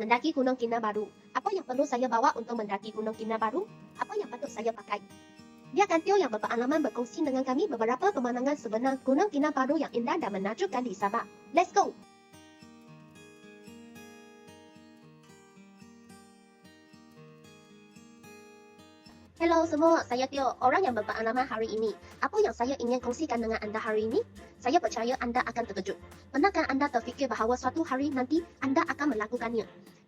Mendaki Gunung Kinabalu. Apa yang perlu saya bawa untuk mendaki Gunung Kinabalu? Apa yang patut saya pakai? Biarkan Tio yang berpengalaman berkongsi dengan kami beberapa pemandangan sebenar Gunung Kinabalu yang indah dan menakjubkan di Sabah. Let's go! Hello semua, saya Tio, orang yang berpengalaman hari ini. Apa yang saya ingin kongsikan dengan anda hari ini? Saya percaya anda akan terkejut. Pernahkah anda terfikir bahawa suatu hari nanti anda akan melakukannya?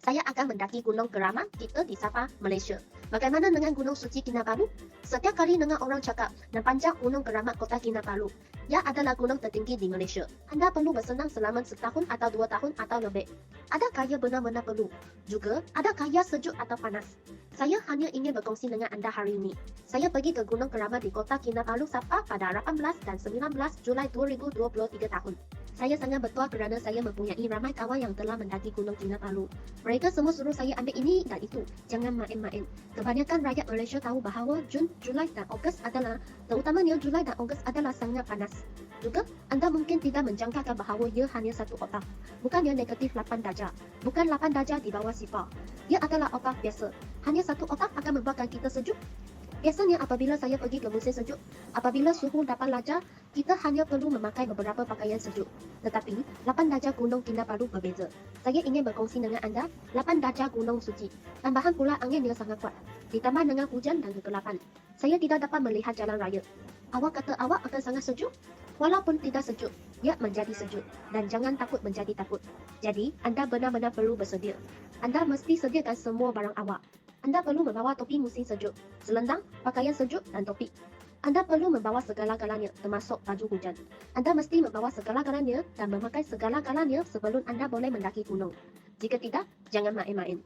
Saya akan mendaki Gunung Keramat kita di Sabah, Malaysia. Bagaimana dengan Gunung Suci Kinabalu? Setiap kali dengar orang cakap panjang Gunung Keramat Kota Kinabalu, ia adalah gunung tertinggi di Malaysia. Anda perlu bersenam selama setahun atau 2 tahun atau lebih. Adakah ia benar-benar perlu? Juga, adakah ia sejuk atau panas? Saya hanya ingin berkongsi dengan anda hari ini. Saya pergi ke Gunung Keramat di Kota Kinabalu, Sabah pada 18 dan 19 Julai 2023 tahun. Saya sangat bertuah kerana saya mempunyai ramai kawan yang telah mendaki Gunung Kinabalu. Mereka semua suruh saya ambil ini dan itu. Jangan main-main. Kebanyakan rakyat Malaysia tahu bahawa Jun, Julai dan Ogos adalah, terutamanya Julai dan Ogos adalah sangat panas. Juga, anda mungkin tidak menjangkakan bahawa ia hanya satu oktav. Bukannya negatif 8 darjah. Bukan 8 darjah di bawah sifar. Ia adalah oktav biasa. Hanya satu oktav akan membuatkan kita sejuk. Biasanya apabila saya pergi ke musim sejuk, apabila suhu 8 darjah, kita hanya perlu memakai beberapa pakaian sejuk. Tetapi, 8 darjah Gunung Kinabalu berbeza. Saya ingin berkongsi dengan anda 8 darjah Gunung Suci. Tambahan pula angin yang sangat kuat. Ditambah dengan hujan dan kegelapan. Saya tidak dapat melihat jalan raya. Awak kata awak akan sangat sejuk? Walaupun tidak sejuk, ia menjadi sejuk. Dan jangan takut menjadi takut. Jadi, anda benar-benar perlu bersedia. Anda mesti sediakan semua barang awak. Anda perlu membawa topi musim sejuk, selendang, pakaian sejuk, dan topi. Anda perlu membawa segala-galanya, termasuk baju hujan. Anda mesti membawa segala-galanya dan memakai segala-galanya sebelum anda boleh mendaki gunung. Jika tidak, jangan main-main.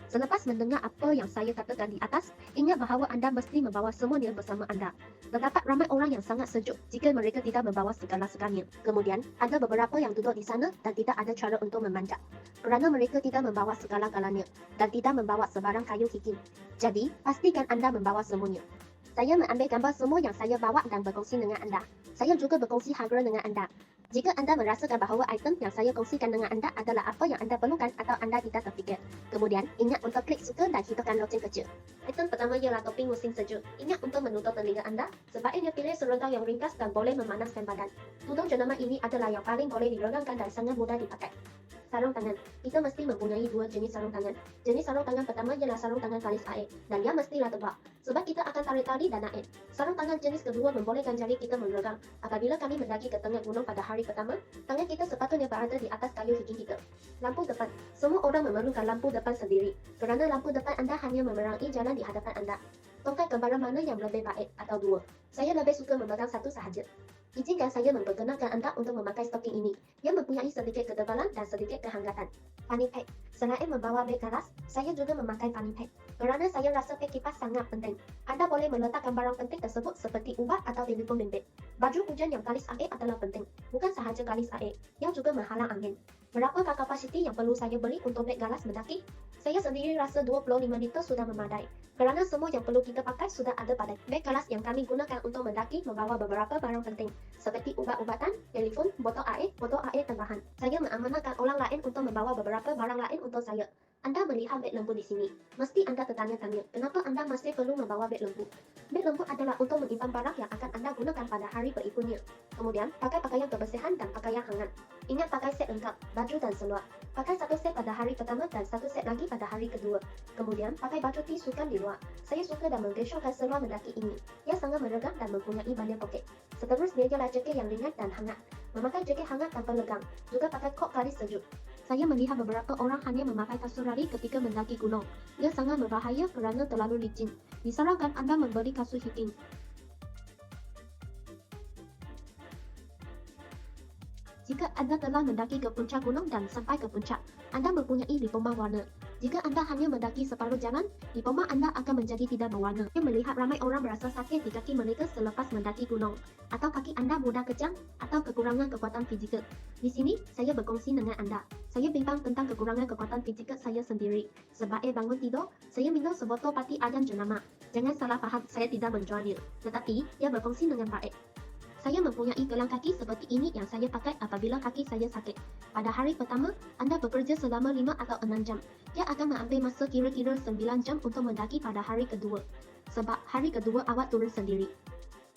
Selepas mendengar apa yang saya katakan di atas, ingat bahawa anda mesti membawa semuanya bersama anda. Terdapat ramai orang yang sangat sejuk jika mereka tidak membawa segala-segalanya. Kemudian, ada beberapa yang duduk di sana dan tidak ada cara untuk memanjat. Kerana mereka tidak membawa segala-galanya dan tidak membawa sebarang kayu hiking. Jadi, pastikan anda membawa semuanya. Saya mengambil gambar semua yang saya bawa dan berkongsi dengan anda. Saya juga berkongsi harga dengan anda. Jika anda merasakan bahawa item yang saya kongsikan dengan anda adalah apa yang anda perlukan atau anda tidak terfikir, kemudian ingat untuk klik suka dan hidupkan loceng kecil. Item pertama ialah topi musim sejuk. Ingat untuk menutup telinga anda. Sebaiknya pilih seragam yang ringkas dan boleh memanaskan badan. Tudung jenama ini adalah yang paling boleh diregangkan dan sangat mudah dipakai. Sarung tangan. Kita mesti mempunyai 2 jenis sarung tangan. Jenis sarung tangan pertama ialah sarung tangan kalis air dan ia mestilah tebal sebab kita akan tarik tali dan naik. Sarung tangan jenis kedua membolehkan jari kita meregang. Apabila kami mendaki ke tengah gunung pada hari pertama, tangan kita sepatutnya berada di atas kayu hiking kita. Lampu depan. Semua orang memerlukan lampu depan sendiri kerana lampu depan anda hanya menerangi jalan di hadapan anda. Tongkat gambaran mana yang lebih baik atau 2? Saya lebih suka memegang satu sahaja. Izinkan saya memperkenalkan anda untuk memakai stocking ini yang mempunyai sedikit ketebalan dan sedikit kehangatan. Fanny pack. Selain membawa beg galas, saya juga memakai fanny pack. Kerana saya rasa beg kipas sangat penting. Anda boleh meletakkan barang penting tersebut seperti ubat atau telefon bimbit. Baju hujan yang kalis air adalah penting. Bukan sahaja kalis air, yang juga menghalang angin. Berapakah kapasiti yang perlu saya beli untuk beg galas mendaki? Saya sendiri rasa 25 liter sudah memadai. Kerana semua yang perlu kita pakai sudah ada pada beg galas yang kami gunakan untuk mendaki membawa beberapa barang penting seperti ubat-ubatan, telefon, botol air tambahan. Saya mengamanahkan orang lain untuk membawa beberapa barang lain untuk saya. Anda melihat beg lembu di sini. Mesti anda tertanya-tanya, kenapa anda masih perlu membawa beg lembu? Beg lembu adalah untuk menyimpan barang yang akan anda gunakan pada hari berikutnya. Kemudian, pakai pakaian kebersihan dan pakaian hangat. Ingat pakai set lengkap, baju dan seluar. Pakai satu set pada hari pertama dan satu set lagi pada hari kedua. Kemudian, pakai baju T sukan di luar. Saya suka dan menggesyorkan seluar mendaki ini. Ia sangat meregang dan mempunyai banyak poket. Seterusnya ialah jaket yang ringan dan hangat. Memakai jaket hangat tanpa legang. Juga pakai kop kalis sejuk. Saya melihat beberapa orang hanya memakai kasut rari ketika mendaki gunung. Ia sangat berbahaya kerana terlalu licin. Disarankan anda membeli kasut hiking. Jika anda telah mendaki ke puncak gunung dan sampai ke puncak, anda mempunyai diploma warna. Jika anda hanya mendaki separuh jalan, diploma anda akan menjadi tidak berwarna. Saya melihat ramai orang berasa sakit di kaki mereka selepas mendaki gunung, atau kaki anda mudah kejang, atau kekurangan kekuatan fizikal. Di sini, saya berkongsi dengan anda. Saya bimbang tentang kekurangan kekuatan fizikal saya sendiri. Sebaik bangun tidur, saya minum sebotol pati ayam jenama. Jangan salah faham, saya tidak menjualnya. Tetapi, ia berfungsi dengan baik. Saya mempunyai gelang kaki seperti ini yang saya pakai apabila kaki saya sakit. Pada hari pertama, anda bekerja selama 5 atau 6 jam. Dia akan mengambil masa kira-kira 9 jam untuk mendaki pada hari kedua. Sebab hari kedua awak turun sendiri.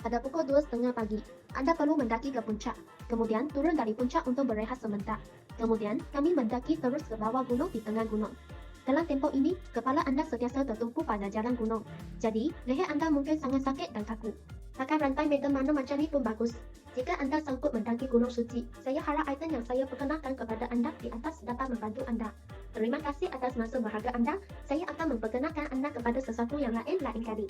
Pada pukul 2.30 pagi, anda perlu mendaki ke puncak. Kemudian turun dari puncak untuk berehat sebentar. Kemudian, kami mendaki terus ke bawah gunung di tengah gunung. Dalam tempoh ini, kepala anda sentiasa tertumpu pada jalan gunung. Jadi, leher anda mungkin sangat sakit dan kaku. Pakai rantai metal mana macam ni pun bagus. Jika anda sanggup mendaki Gunung Suci, saya harap item yang saya perkenalkan kepada anda di atas dapat membantu anda. Terima kasih atas masa berharga anda. Saya akan memperkenalkan anda kepada sesuatu yang lain kali.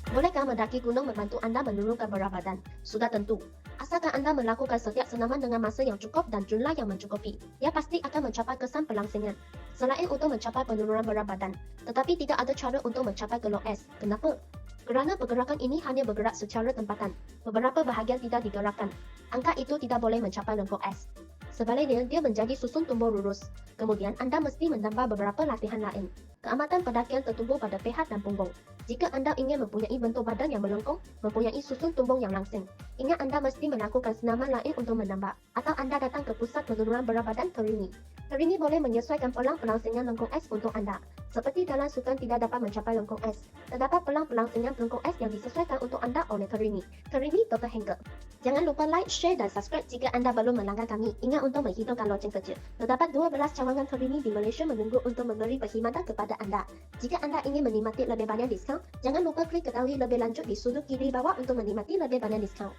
Bolehkah mendaki gunung membantu anda menurunkan berat badan? Sudah tentu. Asalkan anda melakukan setiap senaman dengan masa yang cukup dan jumlah yang mencukupi, ia pasti akan mencapai kesan pelangsingan. Selain untuk mencapai penurunan berat badan, tetapi tidak ada cara untuk mencapai glow S. Kenapa? Kerana pergerakan ini hanya bergerak secara tempatan. Beberapa bahagian tidak digerakkan. Angka itu tidak boleh mencapai lengkung S. Sebaliknya, dia menjadi susun tumbuh lurus. Kemudian, anda mesti menambah beberapa latihan lain. Keamatan pendakian tertumbuh pada pehat dan punggung. Jika anda ingin mempunyai bentuk badan yang melengkung, mempunyai susun tumbung yang langsing, ingat anda mesti melakukan senaman lain untuk menambah. Atau anda datang ke pusat penurunan berat badan Kerini. Kerini boleh menyesuaikan pelang pelangsingan lengkung S untuk anda. Seperti dalam sukan tidak dapat mencapai lengkung S, terdapat pelang pelangsingan lengkung S yang disesuaikan untuk anda oleh Kerini. Kerini Dr. Henkel. Jangan lupa like, share dan subscribe jika anda belum melanggan kami. Ingat untuk menghidupkan loceng kecil. Terdapat 12 cawangan Kerini di Malaysia menunggu untuk memberi perkhidmatan kepada anda. Jika anda ingin menikmati lebih banyak diskaun, jangan lupa klik ketahui lebih lanjut di sudut kiri bawah untuk menikmati lebih banyak diskaun.